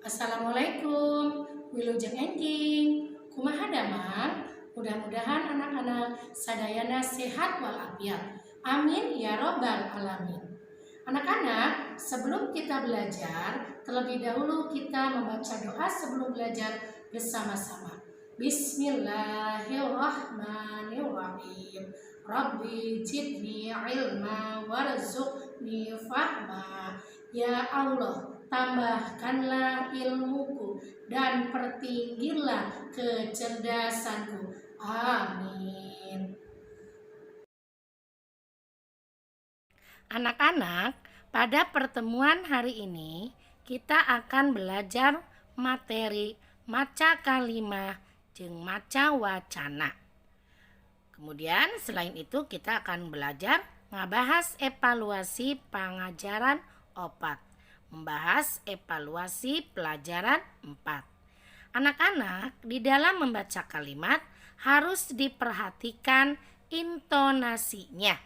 Assalamualaikum, Wilujeng Engking, kumaha damang? Mudah-mudahan anak-anak sadayana sehat walafiat. Amin ya robbal alamin. Anak-anak, sebelum kita belajar, terlebih dahulu kita membaca doa sebelum belajar bersama-sama. Bismillahirrahmanirrahim. Rabbi jidni ilma warzuqni fahma. Ya Allah, tambahkanlah ilmuku dan pertinggilah kecerdasanku. Amin. Anak-anak, pada pertemuan hari ini kita akan belajar materi maca kalimah jeung maca wacana. Kemudian selain itu kita akan belajar ngabahas evaluasi pengajaran opat, membahas evaluasi pelajaran 4. Anak-anak, di dalam membaca kalimat harus diperhatikan intonasinya.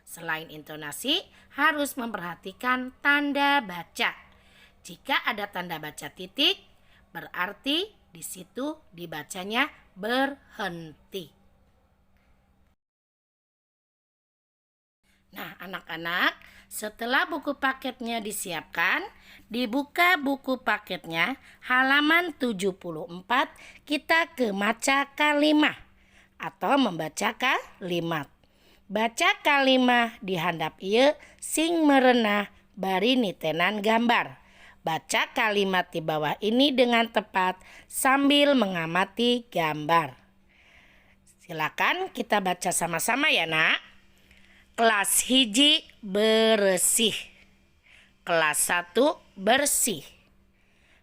Selain intonasi, harus memperhatikan tanda baca. Jika ada tanda baca titik, berarti di situ dibacanya berhenti. Nah, anak-anak, setelah buku paketnya disiapkan, dibuka buku paketnya halaman 74, kita ke maca kalimah atau membaca kalimat. Baca kalimah di handap ieu sing merenah bari nitenan gambar. Baca kalimat di bawah ini dengan tepat sambil mengamati gambar. Silakan kita baca sama-sama ya, Nak. Kelas hiji bersih. Kelas 1 bersih.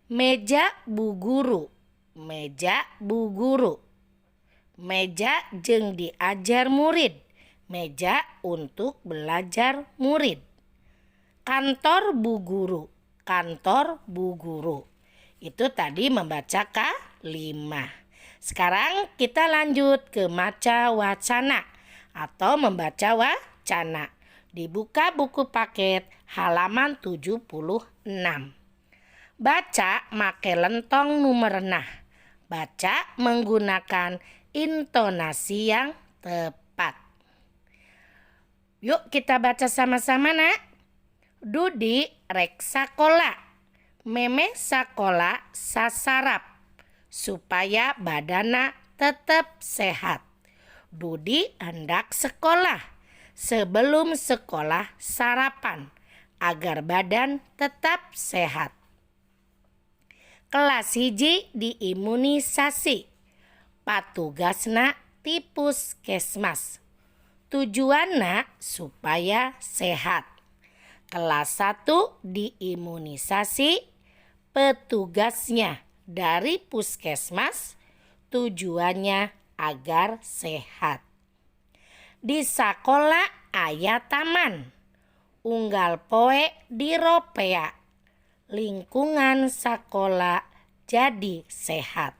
Meja bu guru. Meja bu guru. Meja jeung diajar murid. Meja untuk belajar murid. Kantor bu guru. Kantor bu guru. Itu tadi membaca kalimah. Sekarang kita lanjut ke maca wacana atau membaca wacana. Dibuka buku paket halaman 76. Baca make lentong nu merenah. Baca menggunakan intonasi yang tepat. Yuk kita baca sama-sama, Nak. Dudi rek sakola. Meme sakola sasarap supaya badana tetap sehat. Dudi hendak sekolah. Sebelum sekolah sarapan agar badan tetap sehat. Kelas hiji diimunisasi. Patugasna ti puskesmas. Tujuanna supaya sehat. Kelas 1 diimunisasi. Petugasnya dari puskesmas. Tujuannya agar sehat. Di sakola aya taman. Unggal poe diropea. Lingkungan sakola jadi sehat.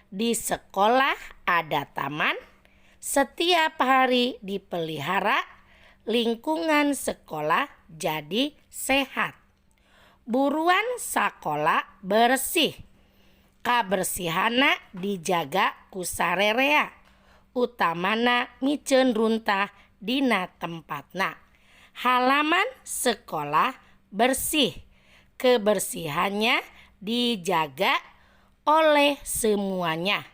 Di sekolah ada taman. Setiap hari dipelihara. Lingkungan sekolah jadi sehat. Buruan sakola bersih. Kabersihana dijaga ku sarerea. Utamana miceun runtah dina tempatna. Halaman sekolah bersih. Kebersihannya dijaga oleh semuanya,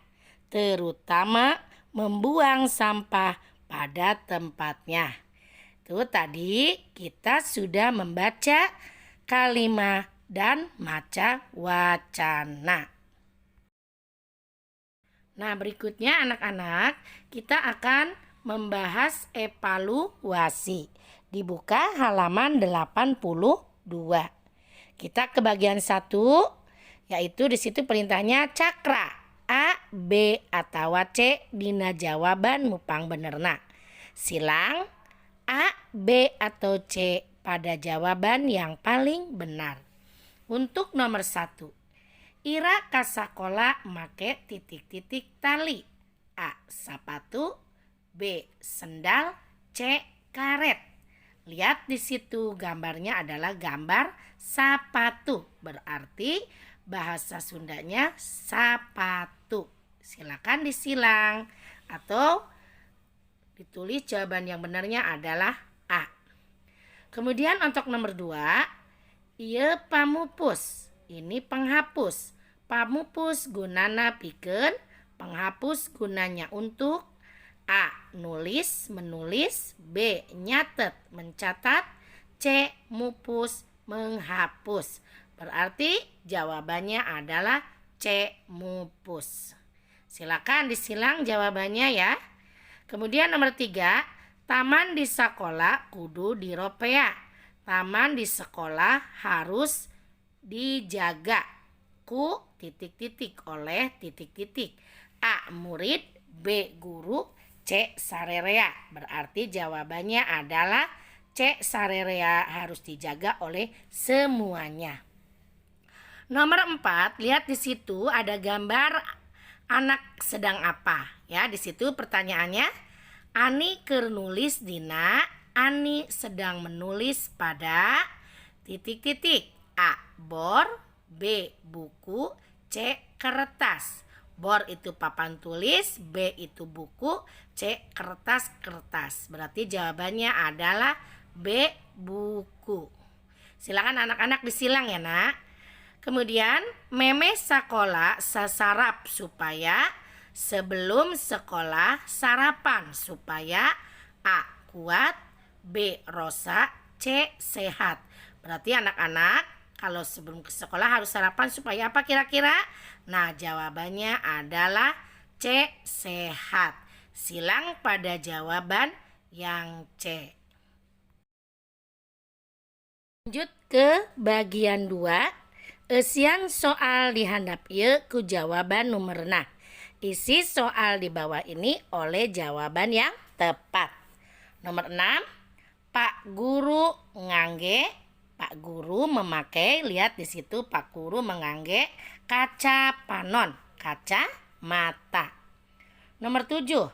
terutama membuang sampah pada tempatnya. Tuh tadi kita sudah membaca kalimah dan maca wacana. Nah, berikutnya anak-anak, kita akan membahas evaluasi. Dibuka halaman 82. Kita ke bagian 1, yaitu di situ perintahnya cakra A, B, atau C dina jawaban mupang benerna. Silang A, B, atau C pada jawaban yang paling benar. Untuk nomor 1, Ira ka sakola make titik-titik tali. A. Sapatu. B. Sendal. C. Karet. Lihat di situ gambarnya adalah gambar sepatu. Berarti bahasa Sundanya sapatu. Silakan disilang atau ditulis jawaban yang benarnya adalah A. Kemudian untuk nomor 2, ieu pamupus. Ini penghapus. Pamupus gunana pikeun, penghapus gunanya untuk A. Nulis, menulis. B. Nyatet, mencatat. C. Mupus, menghapus. Berarti jawabannya adalah C. Mupus. Silakan disilang jawabannya ya. Kemudian nomor 3, taman di sekolah kudu diropea. Taman di sekolah harus dijaga ku titik-titik oleh titik-titik. A. Murid, B. Guru, C. Sarerea. Berarti jawabannya adalah C. Sarerea, harus dijaga oleh semuanya. Nomor 4, lihat di situ ada gambar anak sedang apa ya. Di situ pertanyaannya, Ani keur nulis dina, Ani sedang menulis pada titik-titik. A. Bor, B. Buku, C. Kertas. Bor itu papan tulis, B itu buku, C. Kertas-kertas. Berarti jawabannya adalah B. Buku. Silakan anak-anak disilang ya nak. Kemudian meme sakola sasarap supaya sebelum sekolah sarapan supaya A. Kuat, B. Rosa, C. Sehat. Berarti anak-anak kalau sebelum ke sekolah harus sarapan supaya apa kira-kira? Nah jawabannya adalah C. Sehat. Silang pada jawaban yang C. Lanjut ke bagian 2. Esian soal dihandap ieu ku jawaban numerna. Isi soal di bawah ini oleh jawaban yang tepat. Nomor 6, Pak Guru ngangge. Pak Guru memakai, lihat di situ Pak Guru mengangge kaca panon, kaca mata. Nomor 7,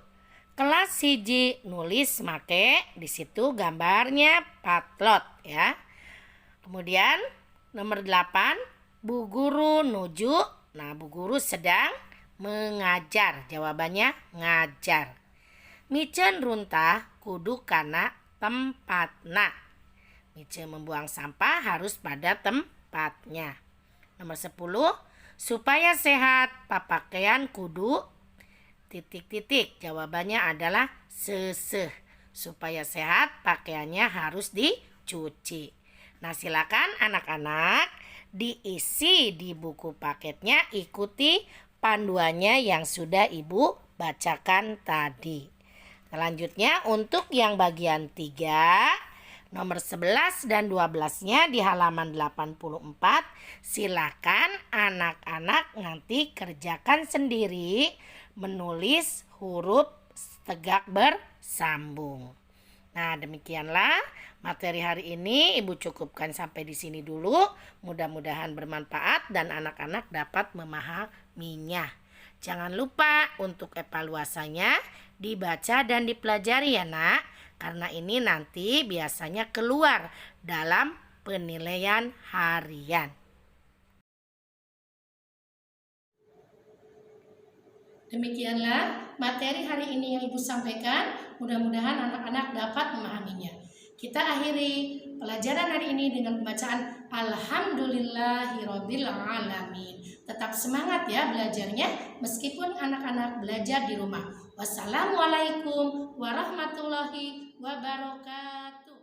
kelas hiji nulis make, di situ gambarnya patlot ya. Kemudian nomor 8, Bu Guru nuju. Nah, Bu Guru sedang mengajar. Jawabannya ngajar. Micen runtah kudu kana tempatna. Micen membuang sampah harus pada tempatnya. Nomor 10, supaya sehat papakaian kudu titik-titik. Jawabannya adalah seseh. Supaya sehat pakaiannya harus dicuci. Nah, silakan anak-anak diisi di buku paketnya, ikuti panduannya yang sudah Ibu bacakan tadi. Selanjutnya untuk yang bagian 3, nomor 11 dan 12-nya di halaman 84, silakan anak-anak nanti kerjakan sendiri menulis huruf tegak bersambung. Nah, demikianlah materi hari ini Ibu cukupkan sampai di sini dulu. Mudah-mudahan bermanfaat dan anak-anak dapat memahaminya. Jangan lupa untuk evaluasinya dibaca dan dipelajari ya nak. Karena ini nanti biasanya keluar dalam penilaian harian. Demikianlah materi hari ini yang Ibu sampaikan. Mudah-mudahan anak-anak dapat memahaminya. Kita akhiri pelajaran hari ini dengan pembacaan Alhamdulillahirabbil alamin. Tetap semangat ya belajarnya meskipun anak-anak belajar di rumah. Wassalamualaikum warahmatullahi wabarakatuh.